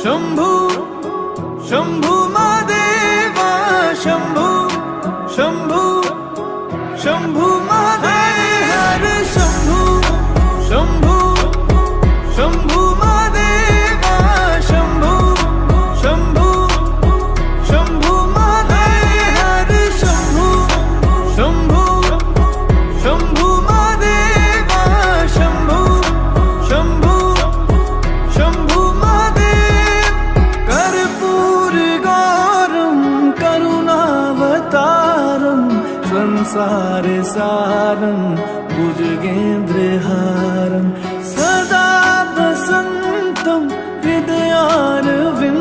शंभू शंभू महादेवा शंभू शंभू शंभू महादेव हर शंभू शंभू शंभू महादेवा शंभू शंभू शंभू महादेव हर शंभू शंभू शंभू महादेवा शंभू शंभू शंभू महादेव कर्पूर गौरम करुणावतारम संसार सारम